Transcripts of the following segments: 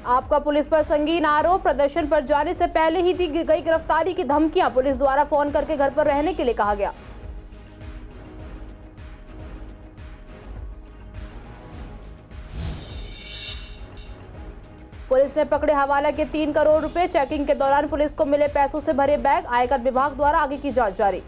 आपका पुलिस पर संगीन आरोप, प्रदर्शन पर जाने से पहले ही दी गई गिरफ्तारी की धमकियां, पुलिस द्वारा फोन करके घर पर रहने के लिए कहा गया। पुलिस ने पकड़े हवाला के 3 करोड़ रुपए, चेकिंग के दौरान पुलिस को मिले पैसों से भरे बैग, आयकर विभाग द्वारा आगे की जांच जारी।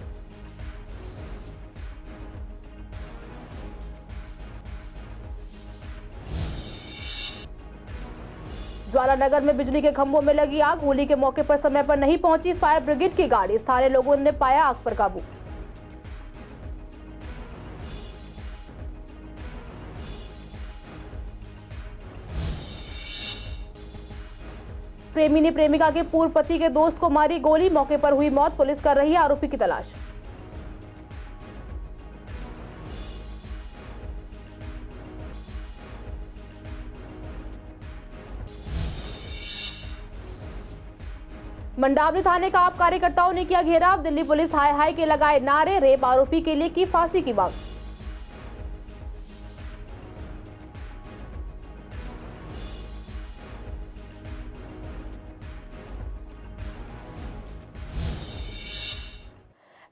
ज्वालानगर में बिजली के खंभों में लगी आग, होली के मौके पर समय पर नहीं पहुंची फायर ब्रिगेड की गाड़ी, स्थानीय लोगों ने पाया आग पर काबू। प्रेमी ने प्रेमिका के पूर्व पति के दोस्त को मारी गोली, मौके पर हुई मौत, पुलिस कर रही है आरोपी की तलाश। मंडावली थाने का आप कार्यकर्ताओं ने किया घेराव, दिल्ली पुलिस हाय हाय के लगाए नारे, रेप आरोपी के लिए की फांसी की मांग।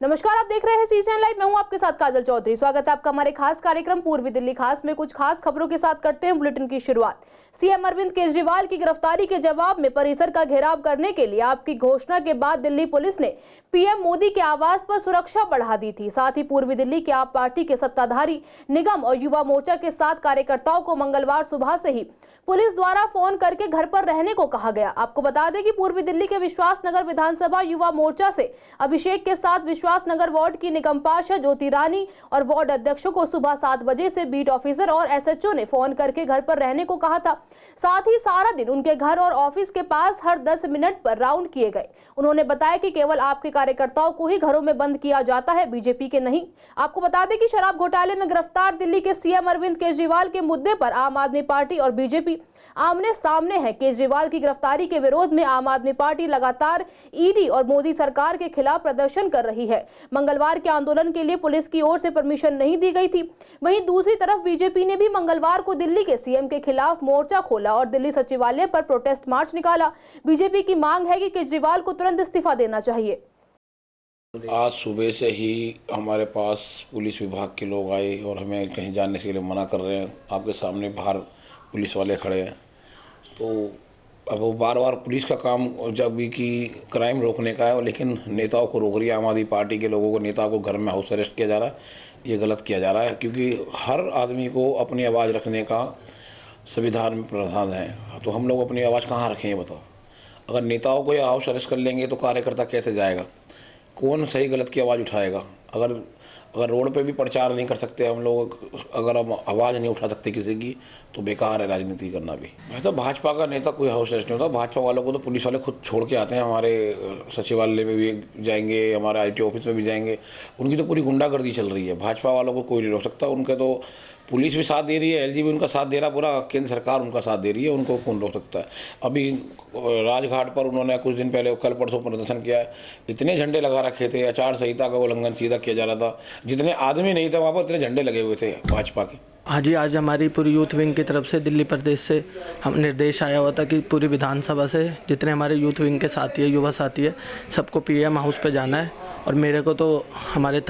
नमस्कार, आप देख रहे हैं सीसीएन लाइव। मैं हूं आपके साथ काजल चौधरी। स्वागत है आपका हमारे खास कार्यक्रम पूर्वी दिल्ली खास में। कुछ खास खबरों के साथ करते हैं बुलेटिन की शुरुआत। सीएम अरविंद केजरीवाल की गिरफ्तारी के जवाब में परिसर का घेराव करने के लिए आपकी घोषणा के बाद दिल्ली पुलिस ने पीएम मोदी के आवास पर सुरक्षा बढ़ा दी थी। साथ ही पूर्वी दिल्ली के आप पार्टी के सत्ताधारी निगम और युवा मोर्चा के साथ कार्यकर्ताओं को मंगलवार सुबह से ही पुलिस द्वारा फोन करके घर पर रहने को कहा गया। आपको बता दें कि पूर्वी दिल्ली के विश्वास नगर विधानसभा युवा मोर्चा से अभिषेक के साथ विश्वास नगर वार्ड की निगम पार्षद ज्योति रानी और वार्ड अध्यक्षों को सुबह 7 बजे से बीट ऑफिसर और एसएचओ ने फोन करके घर पर रहने को कहा था। साथ ही सारा दिन उनके घर और ऑफिस के पास हर 10 मिनट पर राउंड किए गए। उन्होंने बताया कि केवल आपके कार्यकर्ताओं को ही घरों में बंद किया जाता है, बीजेपी के नहीं। आपको बता दें कि शराब घोटाले में गिरफ्तार दिल्ली के सीएम अरविंद केजरीवाल के मुद्दे पर आम आदमी पार्टी और बीजेपी आमने सामने है। केजरीवाल की गिरफ्तारी के विरोध में आम आदमी पार्टी लगातार ईडी और मोदी सरकार के खिलाफ प्रदर्शन कर रही है। मंगलवार के आंदोलन के लिए पुलिस की ओर से परमिशन नहीं दी गई थी। वहीं दूसरी तरफ बीजेपी ने भी मंगलवार को दिल्ली के सीएम के खिलाफ मोर्चा खोला और दिल्ली सचिवालय पर प्रोटेस्ट मार्च निकाला। बीजेपी की मांग है कि केजरीवाल को तुरंत इस्तीफा देना चाहिए। आज सुबह से ही हमारे पास पुलिस विभाग के लोग आए और हमें कहीं जाने के लिए मना कर रहे हैं। आपके सामने बाहर पुलिस वाले खड़े हैं। तो अब वो बार बार पुलिस का काम जब भी कि क्राइम रोकने का है, लेकिन नेताओं को रोक रही है। आम आदमी पार्टी के लोगों को, नेताओं को घर में हाउस अरेस्ट किया जा रहा है। ये गलत किया जा रहा है क्योंकि हर आदमी को अपनी आवाज़ रखने का संविधान में प्रावधान है। तो हम लोग अपनी आवाज़ कहाँ रखें ये बताओ। अगर नेताओं को या हाउस अरेस्ट कर लेंगे तो कार्यकर्ता कैसे जाएगा? कौन सही गलत की आवाज़ उठाएगा? अगर रोड पे भी प्रचार नहीं कर सकते हम लोग, अगर हम आवाज़ नहीं उठा सकते किसी की, तो बेकार है राजनीति करना भी। मैं तो भाजपा का नेता कोई हाउस अरेस्ट नहीं होता। भाजपा वालों को तो पुलिस वाले खुद छोड़ के आते हैं। हमारे सचिवालय में भी जाएंगे, हमारे आईटी ऑफिस में भी जाएंगे। उनकी तो पूरी गुंडागर्दी चल रही है। भाजपा वालों को कोई नहीं रोक सकता। उनके तो पुलिस भी साथ दे रही है, एलजी भी उनका साथ दे रहा, पूरा केंद्र सरकार उनका साथ दे रही है। उनको कौन रोक सकता है? अभी राजघाट पर उन्होंने कुछ दिन पहले, कल परसों प्रदर्शन किया है। इतने झंडे लगा रखे थे, आचार संहिता का उल्लंघन सीधा किया जा रहा था। जितने आदमी नहीं थे वहाँ पर इतने झंडे लगे हुए थे भाजपा के। हाँ जी, आज हमारी पूरी यूथ विंग की तरफ से दिल्ली प्रदेश से हम निर्देश आया हुआ था कि पूरी विधानसभा से जितने हमारे यूथ विंग के साथी है, युवा साथी है, सबको पीएम हाउस पे जाना है। और मेरे को तो हमारे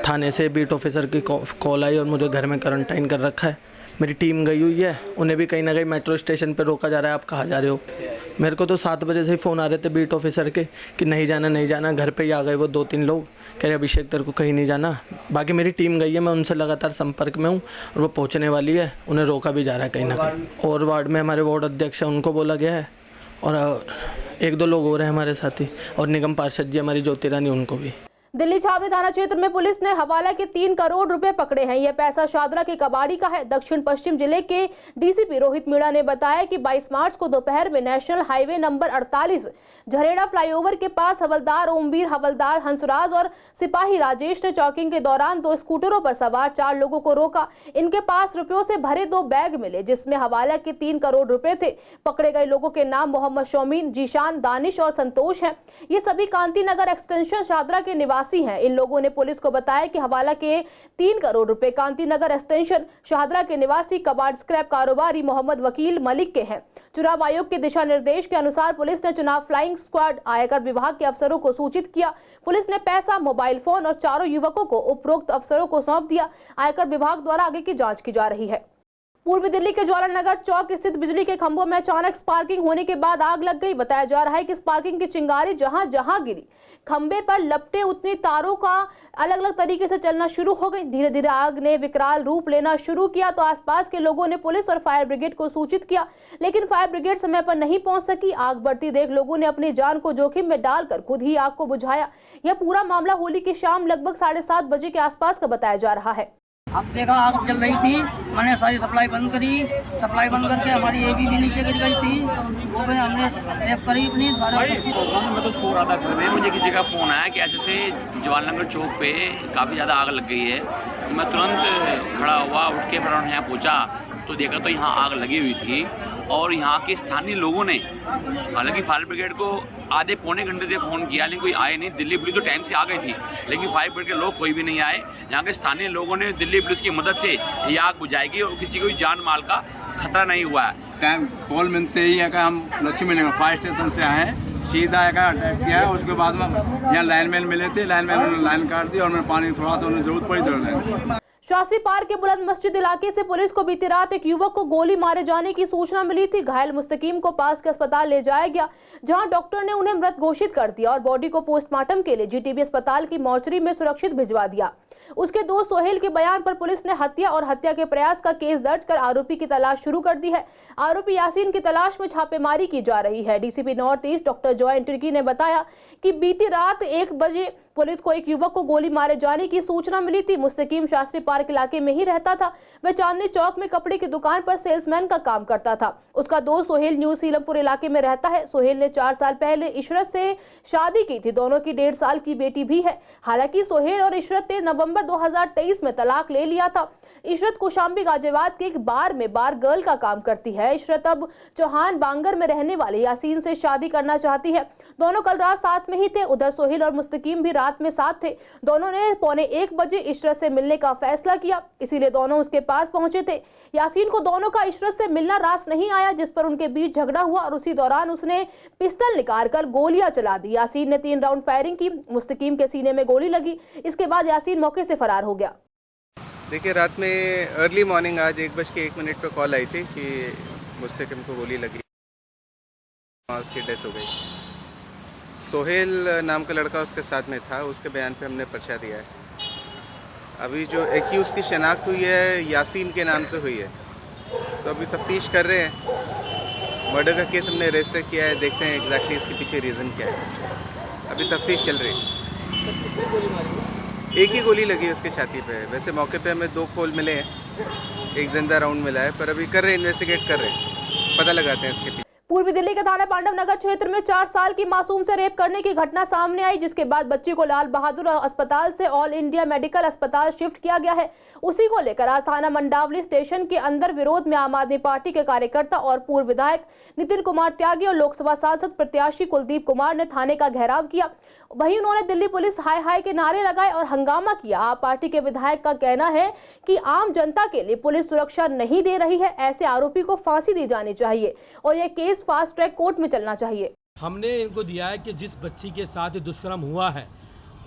थाने से बीट ऑफिसर की कॉल आई और मुझे घर में क्वारंटाइन कर रखा है। मेरी टीम गई हुई है, उन्हें भी कहीं ना कहीं मेट्रो स्टेशन पे रोका जा रहा है। आप कहाँ जा रहे हो? मेरे को तो 7 बजे से ही फ़ोन आ रहे थे बीट ऑफिसर के कि नहीं जाना नहीं जाना। घर पे ही आ गए वो 2-3 लोग, कह रहे अभिषेक तेरे को कहीं नहीं जाना। बाकी मेरी टीम गई है, मैं उनसे लगातार संपर्क में हूँ और वो पहुँचने वाली है। उन्हें रोका भी जा रहा है कहीं ना कहीं। और वार्ड में हमारे वार्ड अध्यक्ष हैं, उनको बोला गया है और 1-2 लोग और हैं हमारे साथी, और निगम पार्षद जी हमारी ज्योति रानी, उनको भी। दिल्ली छावनी थाना क्षेत्र में पुलिस ने हवाला के 3 करोड़ रुपए पकड़े हैं। यह पैसा शादरा के कबाड़ी का है। दक्षिण पश्चिम जिले के डीसीपी रोहित मीणा ने बताया कि 22 मार्च को दोपहर में national highway number 48 Jharera flyover के पास हवलदार ओमवीर, हवलदार हंसराज और सिपाही राजेश ने चौकिंग के दौरान 2 स्कूटरों पर सवार 4 लोगों को रोका। इनके पास रुपयों से भरे 2 बैग मिले जिसमें हवाला के 3 करोड़ रुपए थे। पकड़े गए लोगों के नाम मोहम्मद शौमीन, जीशान, दानिश और संतोष हैं। ये सभी कांति नगर एक्सटेंशन शादरा के निवासी निवासी हैं। इन लोगों ने पुलिस को बताया कि हवाला के 3 करोड़ रुपए कांति नगर एक्सटेंशन शाहदरा के निवासी कबाड़ स्क्रैप कारोबारी मोहम्मद वकील मलिक के हैं। चुनाव आयोग के दिशा निर्देश के अनुसार पुलिस ने चुनाव फ्लाइंग स्क्वाड आयकर विभाग के अफसरों को सूचित किया। पुलिस ने पैसा, मोबाइल फोन और चारों युवकों को उपरोक्त अफसरों को सौंप दिया। आयकर विभाग द्वारा आगे की जांच की जा रही है। पूर्वी दिल्ली के ज्वाला नगर चौक स्थित बिजली के खंभों में अचानक स्पार्किंग होने के बाद आग लग गई। बताया जा रहा है कि स्पार्किंग की चिंगारी जहां जहां गिरी, खंभे पर लपटे उतनी तारों का अलग अलग तरीके से चलना शुरू हो गई। धीरे धीरे आग ने विकराल रूप लेना शुरू किया तो आसपास के लोगों ने पुलिस और फायर ब्रिगेड को सूचित किया, लेकिन फायर ब्रिगेड समय पर नहीं पहुंच सकी। आग बढ़ती देख लोगों ने अपनी जान को जोखिम में डालकर खुद ही आग को बुझाया। यह पूरा मामला होली की शाम लगभग 7:30 बजे के आसपास का बताया जा रहा है। अब देखा आग जल रही थी, मैंने सारी सप्लाई बंद करी। सप्लाई बंद करके हमारी एबी भी नीचे गिर गई थी, वो भी हमने सेव करी अपनी सारे। मैं तो सो रहा था घर में, मुझे किसी का फ़ोन आया कि ऐसे से जवाहरनगर चौक पे काफ़ी ज़्यादा आग लग गई है। तो मैं तुरंत खड़ा हुआ, उठ के फिर यहाँ पहुँचा तो देखा तो यहाँ आग लगी हुई थी और यहाँ के स्थानीय लोगों ने, हालांकि फायर ब्रिगेड को आधे पौने घंटे से फ़ोन किया लेकिन कोई आए नहीं। दिल्ली पुलिस तो टाइम से आ गई थी लेकिन फायर ब्रिगेड के लोग कोई भी नहीं आए। यहाँ के स्थानीय लोगों ने दिल्ली पुलिस की मदद से ये आग बुझाएगी और किसी को जान माल का खतरा नहीं हुआ है। टाइम कॉल मिलते ही है हम लक्ष्मी नगर फायर स्टेशन से आए, सीधा अटैक किया है। उसके बाद में यहाँ लाइनमैन मिले थे, लाइनमैन ने लाइन काट दी और मैं पानी थोड़ा सा उन्हें जरूरत पड़ी दौड़। शास्त्री पार्क के बुलंद मस्जिद इलाके से पुलिस को बीती रात एक युवक को गोली मारे जाने की सूचना मिली थी। घायल मुस्तकीम को पास के अस्पताल ले जाया गया, जहां डॉक्टर ने उन्हें मृत घोषित कर दिया और बॉडी को पोस्टमार्टम के लिए जीटीबी अस्पताल की मॉर्चरी में सुरक्षित भिजवा दिया। उसके दोस्त सोहेल के बयान पर पुलिस ने हत्या और हत्या के प्रयास का केस दर्ज कर आरोपी की तलाश शुरू कर दी है। आरोपी यासीन की तलाश में छापेमारी की जा रही है। DCP north east doctor Joy Tirkey ने बताया कि बीती रात 1 बजे पुलिस को एक युवक को गोली मारे जाने की सूचना मिली थी। मुस्तकीम शास्त्री पार्क इलाके में ही रहता था। वह चांदनी चौक में कपड़े की दुकान पर सेल्समैन का काम करता था। उसका दोस्त सोहेल न्यू सीलमपुर इलाके में रहता है। सोहेल ने 4 साल पहले इशरत से शादी की थी। दोनों की 1.5 साल की बेटी भी है। हालांकि सोहेल और इशरत ने नवंबर 2023 में तलाक ले लिया था। इशरत कौशाम्बी गाजियाबाद के एक बार में बार गर्ल का काम करती है। इशरत अब चौहान बांगर में रहने वाले यासीन से शादी करना चाहती है। दोनों कल रात साथ में ही थे। उधर सोहेल और मुस्तकीम भी रात में साथ थे। दोनों ने 1:45 बजे इशरत से मिलने का फैसला किया, इसीलिए दोनों उसके पास पहुंचे थे। यासीन को दोनों का इशरत से मिलना रास नहीं आया, जिस पर उनके बीच झगड़ा हुआ और उसी दौरान उसने पिस्टल निकालकर गोलियां चला दी। यासीन ने 3 राउंड फायरिंग की। मुस्तकीम के सीने में गोली लगी। इसके बाद यासीन मौके से फरार हो गया। देखिए, रात में अर्ली मॉर्निंग आज 1:01 पे कॉल आई थी कि मुस्तकीम को गोली लगी, उसकी डेथ हो गई। सोहेल नाम का लड़का उसके साथ में था, उसके बयान पे हमने पर्चा दिया है। अभी जो एक्यूज़ की शनाख्त हुई है यासीन के नाम से हुई है, तो अभी तफ्तीश कर रहे हैं। मर्डर का केस हमने रजिस्टर किया है, देखते हैं एग्जैक्टली इसके पीछे रीज़न क्या है। अभी तफ्तीश चल रही है। एक ही गोली लगी उसकी छाती पे। वैसे मौके पे हमें 2 खोल मिले हैं, एक जिंदा राउंड मिला है, पर अभी कर रहे हैं, इन्वेस्टिगेट कर रहे हैं, पता लगाते हैं इसके पीछे। पूर्वी दिल्ली के थाना पांडव नगर क्षेत्र में 4 साल की मासूम से रेप करने की घटना सामने आई, जिसके बाद बच्ची को लाल बहादुर अस्पताल से ऑल इंडिया मेडिकल अस्पताल शिफ्ट किया गया है। उसी को लेकर आज थाना मंडावली स्टेशन के अंदर विरोध में आम आदमी पार्टी के कार्यकर्ता और पूर्व विधायक नितिन कुमार त्यागी और लोकसभा सांसद प्रत्याशी कुलदीप कुमार ने थाने का घेराव किया। वहीं उन्होंने दिल्ली पुलिस हाय हाय के नारे लगाए और हंगामा किया। आप पार्टी के विधायक का कहना है कि आम जनता के लिए पुलिस सुरक्षा नहीं दे रही है, ऐसे आरोपी को फांसी दी जानी चाहिए और यह केस फास्ट ट्रैक कोर्ट में चलना चाहिए। हमने इनको दिया है कि जिस बच्ची के साथ दुष्कर्म हुआ है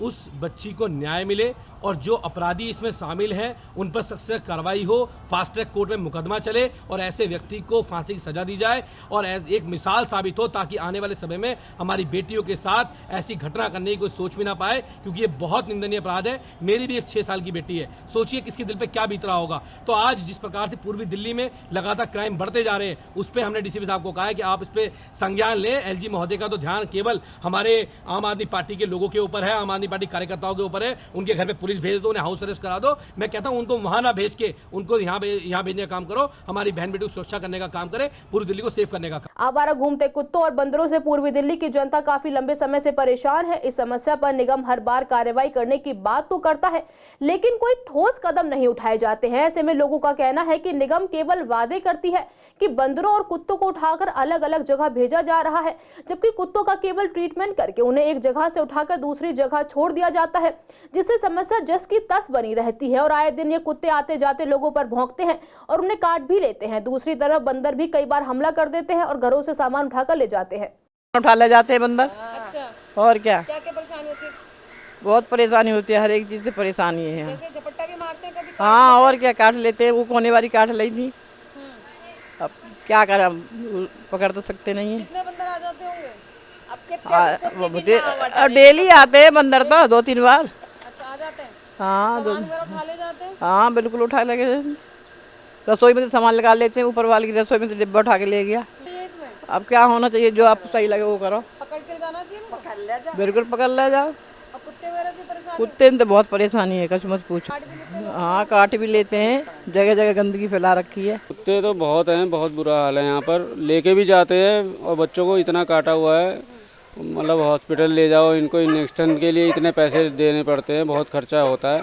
उस बच्ची को न्याय मिले और जो अपराधी इसमें शामिल हैं उन पर सख्त कार्रवाई हो, फास्ट ट्रैक कोर्ट में मुकदमा चले और ऐसे व्यक्ति को फांसी की सजा दी जाए और एक मिसाल साबित हो, ताकि आने वाले समय में हमारी बेटियों के साथ ऐसी घटना करने की कोई सोच भी ना पाए, क्योंकि ये बहुत निंदनीय अपराध है। मेरी भी एक 6 साल की बेटी है, सोचिए किसके दिल पे क्या बीत रहा होगा। तो आज जिस प्रकार से पूर्वी दिल्ली में लगातार क्राइम बढ़ते जा रहे हैं, उस पर हमने डीसीपी साहब को कहा है कि आप इस पर संज्ञान लें। एलजी महोदय का तो ध्यान केवल हमारे आम आदमी पार्टी के लोगों के ऊपर है, आम आदमी पार्टी कार्यकर्ताओं के ऊपर है। उनके घर पे पुलिस भेज दो, उन्हें हाउस अरेस्ट करा दो। मैं कहता हूं उनको वहां ना भेज के उनको यहाँ भेजने का काम करो, हमारी बहन बेटी को सुरक्षा करने का काम करें, पूरी दिल्ली को सेफ करने का काम। आवारा घूमते कुत्तों और बंदरों से पूर्वी दिल्ली की जनता काफी लंबे समय से परेशान है। इस समस्या पर निगम हर बार कार्रवाई करने की बात तो करता है, लेकिन कोई ठोस कदम नहीं उठाए जाते हैं। ऐसे में लोगों का कहना है कि निगम केवल वादे करती है कि बंदरों और कुत्तों को उठाकर अलग अलग जगह भेजा जा रहा है, जबकि कुत्तों का केवल ट्रीटमेंट करके उन्हें एक जगह से उठाकर दूसरी जगह छोड़ दिया जाता है, जिससे समस्या जस की तस बनी रहती है। और आए दिन ये कुत्ते आते जाते लोगों पर भौंकते हैं और उन्हें काट भी लेते हैं। दूसरी तरफ बंदर भी कई बार हमला कर देते हैं और घरों से सामान उठाकर ले जाते हैं। उठा ले जाते हैं बंदर। अच्छा, और क्या क्या क्या परेशानी होती है? बहुत परेशानी होती है, हर एक चीज से परेशानी है। जैसे झपट्टा भी मारते हैं कभी? हाँ, और क्या, काट लेते हैं। वो कोने वाली काट ली थी, अब क्या करें, हम पकड़ तो सकते नहीं है। कितने बंदर आ जाते होंगे? डेली आते हैं बंदर तो 2-3 बार। अच्छा, आ जाते हैं। हाँ, सामान वगैरह उठा ले जाते हैं? हाँ बिल्कुल उठा लगे। रसोई में तो सामान लगा लेते हैं, ऊपर वाली की रसोई में तो डिब्बा उठा के ले गया। ये इसमें अब क्या होना चाहिए, जो आपको सही लगे वो करो। पकड़ के जाना चाहिए ना? पकड़ ले जाओ। बिल्कुल पकड़ ले जाओ। और कुत्ते वगैरह से परेशानी? कुत्ते में तो बहुत परेशानी है, कुछ मत पूछो। काट भी लेते हैं? हाँ, काट भी लेते हैं, जगह जगह गंदगी फैला रखी है। कुत्ते तो बहुत हैं, बहुत बुरा हाल है यहाँ पर। लेके भी जाते हैं और बच्चों को इतना काटा हुआ है, मतलब हॉस्पिटल ले जाओ, इनको इंजेक्शन के लिए इतने पैसे देने पड़ते हैं, बहुत खर्चा होता है।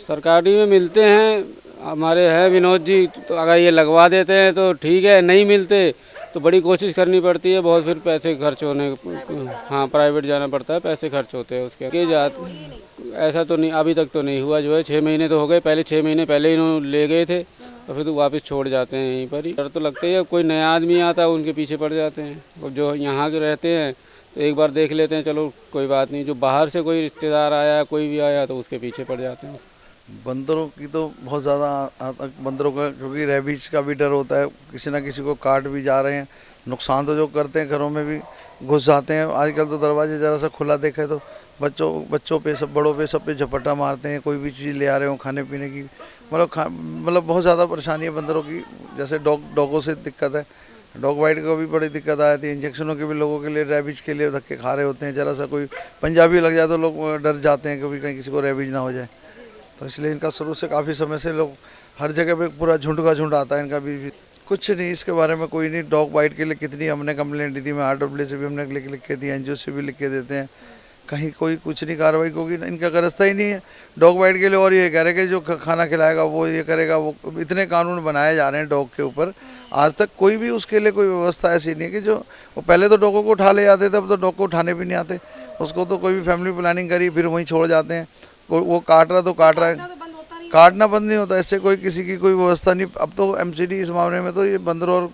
सरकारी में मिलते हैं, हमारे हैं विनोद जी, तो अगर ये लगवा देते हैं तो ठीक है, नहीं मिलते तो बड़ी कोशिश करनी पड़ती है, बहुत फिर पैसे खर्च होने। हाँ, प्राइवेट जाना पड़ता है, पैसे खर्च होते हैं उसके। ऐसा तो नहीं, अभी तक तो नहीं हुआ। जो है 6 महीने तो हो गए, पहले 6 महीने पहले इन्होंने ले गए थे और फिर तो वापस छोड़ जाते हैं यहीं पर ही। डर तो लगता ही है, कोई नया आदमी आता है उनके पीछे पड़ जाते हैं, और जो यहाँ के रहते हैं तो एक बार देख लेते हैं, चलो कोई बात नहीं। जो बाहर से कोई रिश्तेदार आया, कोई भी आया तो उसके पीछे पड़ जाते हैं। बंदरों की तो बहुत ज़्यादा बंदरों का, क्योंकि रेबीज का भी डर होता है, किसी ना किसी को काट भी जा रहे हैं। नुकसान तो जो करते हैं, घरों में भी घुस जाते हैं। आजकल तो दरवाजे ज़रा सा खुला देखे तो बच्चों पे, सब बड़ों पे, सब पे झपट्टा मारते हैं। कोई भी चीज़ ले आ रहे हो खाने पीने की, मतलब बहुत ज़्यादा परेशानी है बंदरों की। जैसे डॉगों से दिक्कत है, डॉग बाइट को भी बड़ी दिक्कत आ जाती है। इंजेक्शनों के भी लोगों के लिए, रेबीज के लिए धक्के खा रहे होते हैं। ज़रा सा कोई पंजाबी लग जाए तो लोग डर जाते हैं कि कहीं किसी को रेबीज ना हो जाए। तो इसलिए इनका शुरू से काफ़ी समय से लोग हर जगह पे पूरा झुंड का झुंड आता है इनका भी। कुछ नहीं, इसके बारे में कोई नहीं। डॉग बाइट के लिए कितनी हमने कंप्लेंट दी थी, मैं RW से भी हमने लिख के दी, NGO से भी लिख के देते हैं, कहीं कोई कुछ नहीं कार्रवाई, क्योंकि इनका गरजता ही नहीं है डॉग बाइट के लिए। और ये कह रहे कि जो खाना खिलाएगा वो ये करेगा, वो इतने कानून बनाए जा रहे हैं डॉग के ऊपर। आज तक कोई भी उसके लिए कोई व्यवस्था ऐसी नहीं है कि जो वो पहले तो डॉगों को उठा ले जाते थे, अब तो डॉग को उठाने भी नहीं आते। उसको तो कोई भी फैमिली प्लानिंग करी फिर वहीं छोड़ जाते हैं। वो काट रहा तो काट रहा है, काटना बंद नहीं होता, इससे कोई किसी की कोई व्यवस्था नहीं। अब तो MCD इस मामले में तो ये बंदरों और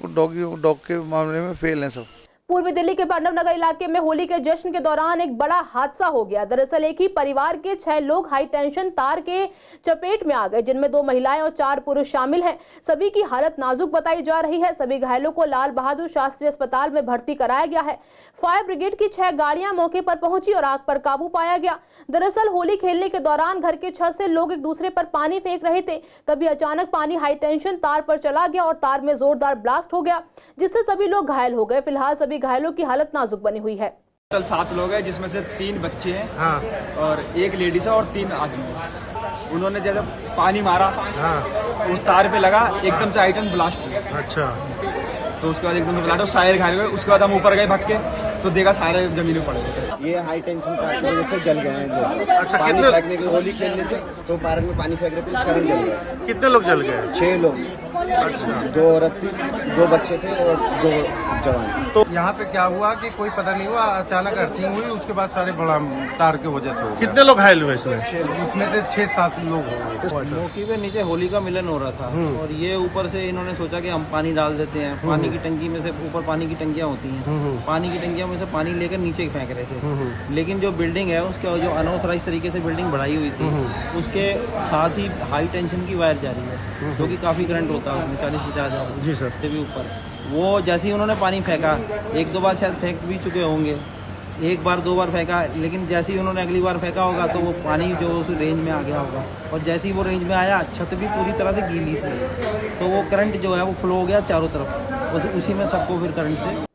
डॉग के मामले में फेल हैं सब। पूर्वी दिल्ली के पांडव नगर इलाके में होली के जश्न के दौरान एक बड़ा हादसा हो गया। दरअसल एक ही परिवार के 6 लोग हाई टेंशन तार के चपेट में आ गए, जिनमें 2 महिलाएं और 4 पुरुष शामिल हैं। सभी की हालत नाजुक बताई जा रही है। सभी घायलों को लाल बहादुर शास्त्री अस्पताल में भर्ती कराया गया है। फायर ब्रिगेड की 6 गाड़ियां मौके पर पहुंची और आग पर काबू पाया गया। दरअसल होली खेलने के दौरान घर के छत से लोग एक दूसरे पर पानी फेंक रहे थे, तभी अचानक पानी हाई टेंशन तार पर चला गया और तार में जोरदार ब्लास्ट हो गया, जिससे सभी लोग घायल हो गए। फिलहाल सभी घायलों की हालत नाजुक बनी हुई है। 7 लोग हैं, जिसमें से 3 बच्चे हैं। हाँ। और 1 लेडीज है और 3 आदमी। उन्होंने जैसे पानी मारा, हाँ, उस तार पे लगा, एकदम से आइटन ब्लास्ट हुआ। अच्छा। तो उसके बाद एकदम से ब्लास्ट, सारे घायल हुए। उसके बाद हम ऊपर गए भाग के, तो देखा सारे जमीन में पड़े गए। ये हाई टेंशन तार की वजह से जल गए हैं। अच्छा, पानी फेंकने की होली खेल रहे थे तो पार्क में पानी फेंक रहे थे, इसका जल गया। कितने लोग जल गए? 6 लोग। अच्छा। 2 औरत थी, 2 बच्चे थे और 2 जवान। तो यहाँ पे क्या हुआ कि कोई पता नहीं हुआ, अचानक अर्थिंग हुई, उसके बाद सारे बड़ा तार की वजह से हो गया। कितने लोग घायल हुए इसमें? इसमें से 6-7 लोग हो गए। मौके पे नीचे होली का मिलन हो रहा था और ये ऊपर से इन्होंने सोचा कि हम पानी डाल देते हैं। पानी की टंकी में से, ऊपर पानी की टंकियां होती हैं, पानी की टंकियों में से पानी लेकर नीचे फेंक रहे थे। लेकिन जो बिल्डिंग है उसके जो अनऑथराइज तरीके से बिल्डिंग बढ़ाई हुई थी, उसके साथ ही हाई टेंशन की वायर जा रही है, जो कि काफ़ी करंट होता है उसमें, 40-50 हज़ार से भी ऊपर। वो जैसे ही उन्होंने पानी फेंका, 1-2 बार शायद फेंक भी चुके होंगे, 1 बार 2 बार फेंका, लेकिन जैसे ही उन्होंने अगली बार फेंका होगा तो वो पानी जो उस रेंज में आ गया होगा। और जैसे ही वो रेंज में आया, छत भी पूरी तरह से गीली थी, तो वो करंट जो है वो फ्लो हो गया चारों तरफ, उसी में सबको फिर करंट से।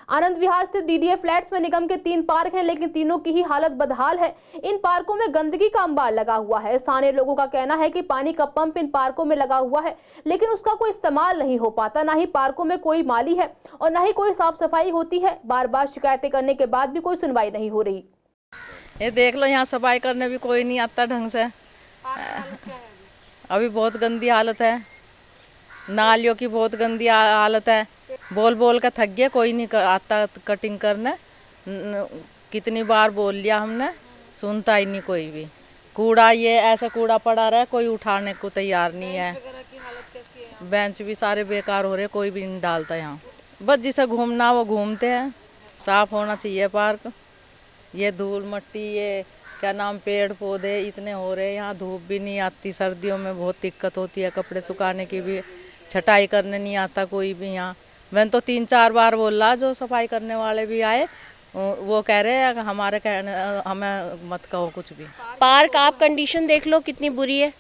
आनंद विहार स्थित डीडीए फ्लैट्स में निगम के 3 पार्क हैं, लेकिन तीनों की ही हालत बदहाल है। इन पार्कों में गंदगी का अंबार लगा हुआ है। स्थानीय लोगों का कहना है कि पानी का पंप इन पार्कों में लगा हुआ है, लेकिन उसका कोई इस्तेमाल नहीं हो पाता। ना ही पार्कों में कोई माली है और ना ही कोई साफ सफाई होती है। बार बार शिकायतें करने के बाद भी कोई सुनवाई नहीं हो रही। ये देख लो, यहाँ सफाई करने भी कोई नहीं आता ढंग से। अभी बहुत गंदी हालत है, नालियों की बहुत गंदी हालत है। बोल बोल कर थक गया, कोई नहीं आता कटिंग करने। कितनी बार बोल लिया हमने, सुनता ही नहीं कोई भी। कूड़ा ये ऐसा कूड़ा पड़ा रहा है, कोई उठाने को तैयार नहीं है। बेंच भी सारे बेकार हो रहे, कोई भी नहीं डालता यहाँ। बस जिसे घूमना वो घूमते हैं। साफ होना चाहिए पार्क। ये धूल मट्टी, ये क्या नाम, पेड़ पौधे इतने हो रहे हैं। यहाँ धूप भी नहीं आती, सर्दियों में बहुत दिक्कत होती है, कपड़े सुखाने की भी। छटाई करने नहीं आता कोई भी यहाँ। मैंने तो 3-4 बार बोला, जो सफाई करने वाले भी आए वो कह रहे हैं हमारे कहने हमें मत कहो कुछ भी। पार्क आप कंडीशन देख लो कितनी बुरी है,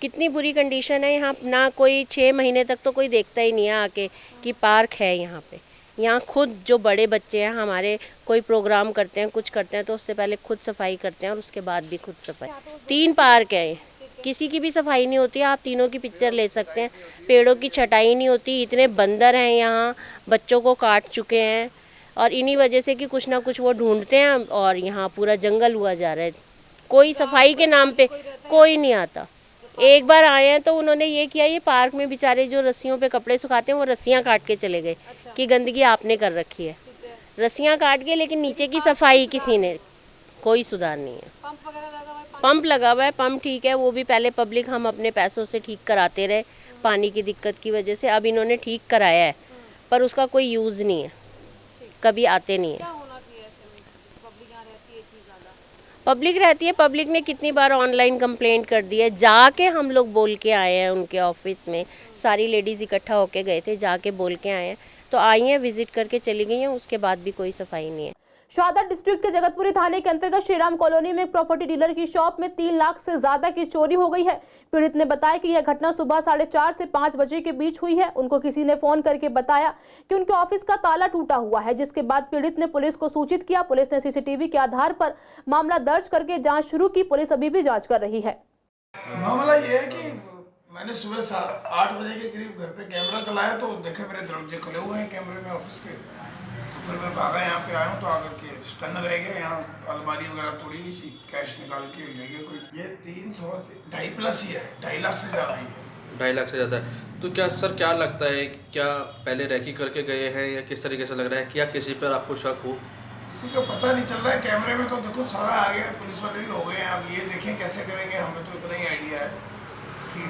कितनी बुरी कंडीशन है यहाँ। ना कोई 6 महीने तक तो कोई देखता ही नहीं है आके कि पार्क है यहाँ पे। यहाँ खुद जो बड़े बच्चे हैं हमारे, कोई प्रोग्राम करते हैं, कुछ करते हैं, तो उससे पहले खुद सफाई करते हैं और उसके बाद भी खुद सफाई। 3 पार्क हैं, किसी की भी सफाई नहीं होती है। आप तीनों की पिक्चर ले सकते हैं। पेड़ों की छटाई नहीं होती। इतने बंदर हैं यहाँ, बच्चों को काट चुके हैं और इन्हीं वजह से कि कुछ ना कुछ वो ढूंढते हैं और यहाँ पूरा जंगल हुआ जा रहा है। कोई सफाई के नाम पे कोई नहीं आता। एक बार आए हैं तो उन्होंने ये किया, ये पार्क में बेचारे जो रस्सियों पे कपड़े सुखाते हैं वो रस्सियाँ काट के चले गए कि गंदगी आपने कर रखी है। रस्सियाँ काट के, लेकिन नीचे की सफाई किसी ने, कोई सुधार नहीं है। पंप लगा हुआ है, पंप ठीक है, वो भी पहले पब्लिक हम अपने पैसों से ठीक कराते रहे पानी की दिक्कत की वजह से। अब इन्होंने ठीक कराया है पर उसका कोई यूज़ नहीं है, कभी आते नहीं है। पब्लिक रहती है, पब्लिक ने कितनी बार ऑनलाइन कंप्लेंट कर दी है। जाके हम लोग बोल के आए हैं उनके ऑफिस में, सारी लेडीज़ इकट्ठा होके गए थे, जाके बोल के आए हैं, तो आई हैं, विजिट करके चली गई हैं, उसके बाद भी कोई सफाई नहीं है। शाहदा डिस्ट्रिक्ट के जगतपुरी थाने के अंतर्गत श्रीराम कॉलोनी में एक प्रॉपर्टी डीलर की शॉप में 3 लाख से ज्यादा की चोरी हो गई है। पीड़ित ने बताया कि यह घटना सुबह 4:30 से 5 बजे के बीच हुई है। उनको किसी ने फोन करके बताया कि उनके ऑफिस का ताला टूटा हुआ है, जिसके बाद पीड़ित ने पुलिस को सूचित किया। पुलिस ने सीसीटीवी के आधार पर मामला दर्ज करके जाँच शुरू की। पुलिस अभी भी जाँच कर रही है। मामला ये है कि मैंने सुबह 8 बजे के करीब घर पे कैमरा चलाया तो देखे मेरे दरवाजे खुले हुए हैं कैमरे में ऑफिस के। तो फिर मैं भागा, यहाँ पे आया हूँ तो आकर के स्टन रह गया। यहाँ अलमारी वगैरह तोड़ी गई थी, कैश निकाल के ले गए कोई। ये 2.5 प्लस ही है, 2.5 लाख से ज़्यादा ही है। 2.5 लाख से ज़्यादा है। तो क्या सर, क्या लगता है, क्या पहले रैकी करके गए हैं या किस तरीके से लग रहा है? क्या किसी पर आपको शक हो? किसी को पता नहीं चल रहा है। कैमरे में तो देखो सारा आ गया, पुलिस वाले भी हो गए हैं। अब ये देखें कैसे करेंगे, हमें तो इतना ही आइडिया है कि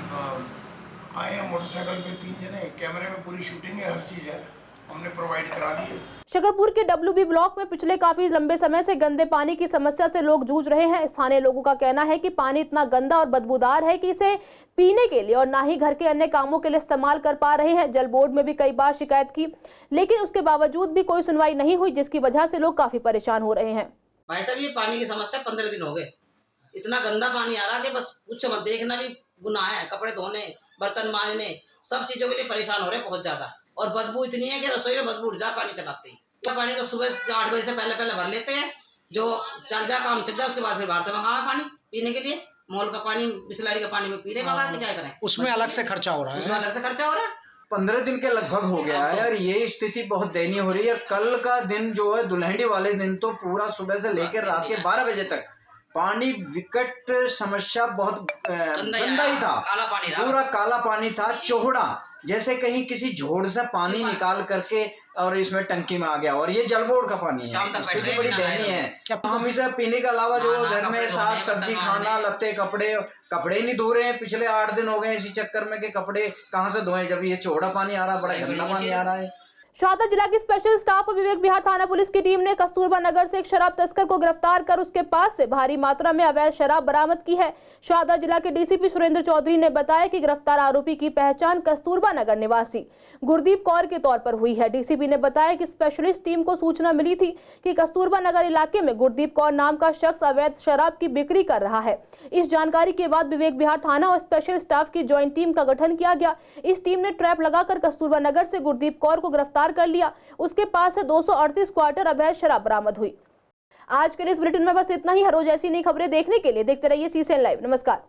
आए हैं मोटरसाइकिल पे 3 जने, कैमरे में पूरी शूटिंग है, हर चीज़ है, हमने प्रोवाइड करा दी है। शकरपुर के WB ब्लॉक में पिछले काफी लंबे समय से गंदे पानी की समस्या से लोग जूझ रहे हैं। स्थानीय लोगों का कहना है कि पानी इतना गंदा और बदबूदार है कि इसे पीने के लिए और ना ही घर के अन्य कामों के लिए इस्तेमाल कर पा रहे हैं। जल बोर्ड में भी कई बार शिकायत की, लेकिन उसके बावजूद भी कोई सुनवाई नहीं हुई, जिसकी वजह से लोग काफी परेशान हो रहे हैं। भाई साहब, ये पानी की समस्या 15 दिन हो गए। इतना गंदा पानी आ रहा है कि बस कुछ मत, देखना भी गुनाह है। कपड़े धोने, बर्तन मांजने, सब चीजों के लिए परेशान हो रहे हैं बहुत ज्यादा। और बदबू इतनी है कि रसोई में बदबू उठ जा पानी चलाते ही। पानी को सुबह 8 बजे से पहले भर लेते हैं, जो चल जा काम चल जाए, उसके बाद फिर बाहर से मंगावा पानी पीने के लिए। मॉल का पानी, बिस्लरी का पानी में पी रहे, मंगा के क्या करें? उसमें अलग से खर्चा हो रहा है। उसमें अलग से खर्चा हो रहा है। 15 दिन के लगभग हो गया है और ये स्थिति बहुत दयनीय हो रही है। कल का दिन जो है, दुल्हनडी वाले दिन, तो पूरा सुबह से लेकर रात के 12 बजे तक पानी विकट समस्या, बहुत गंदा ही था। काला पानी, पूरा काला पानी था, चौड़ा, जैसे कहीं किसी झोड़ से पानी निकाल करके और इसमें टंकी में आ गया। और ये जल बोर्ड का पानी है, स्थिति बड़ी दयनीय है। हम इसे पीने के अलावा जो घर में साग सब्जी, खाना, लत्ते, कपड़े नहीं धो रहे हैं। पिछले 8 दिन हो गए इसी चक्कर में कि कपड़े कहाँ से धोएं, जब ये चौड़ा पानी आ रहा है, बड़ा गंदा पानी आ रहा है। शाहदा जिला की स्पेशल स्टाफ और विवेक विहार थाना पुलिस की टीम ने कस्तूरबा नगर से एक शराब तस्कर को गिरफ्तार कर उसके पास से भारी मात्रा में अवैध शराब बरामद की है। शाहदा जिला के डीसीपी सुरेंद्र चौधरी ने बताया कि गिरफ्तार आरोपी की पहचान कस्तूरबा नगर निवासी गुरदीप कौर के तौर पर हुई है। डीसीपी ने बताया कि स्पेशलिस्ट टीम को सूचना मिली थी कि कस्तूरबा नगर इलाके में गुरदीप कौर नाम का शख्स अवैध शराब की बिक्री कर रहा है। इस जानकारी के बाद विवेक विहार थाना और स्पेशल स्टाफ की ज्वाइंट टीम का गठन किया गया। इस टीम ने ट्रैप लगाकर कस्तूरबा नगर से गुरदीप कौर को गिरफ्तार गिरफ्तार कर लिया। उसके पास से 238 क्वार्टर अवैध शराब बरामद हुई। आज के लिए इस बुलेटिन में बस इतना ही। हर रोज ऐसी नई खबरें देखने के लिए देखते रहिए CCN लाइव। नमस्कार।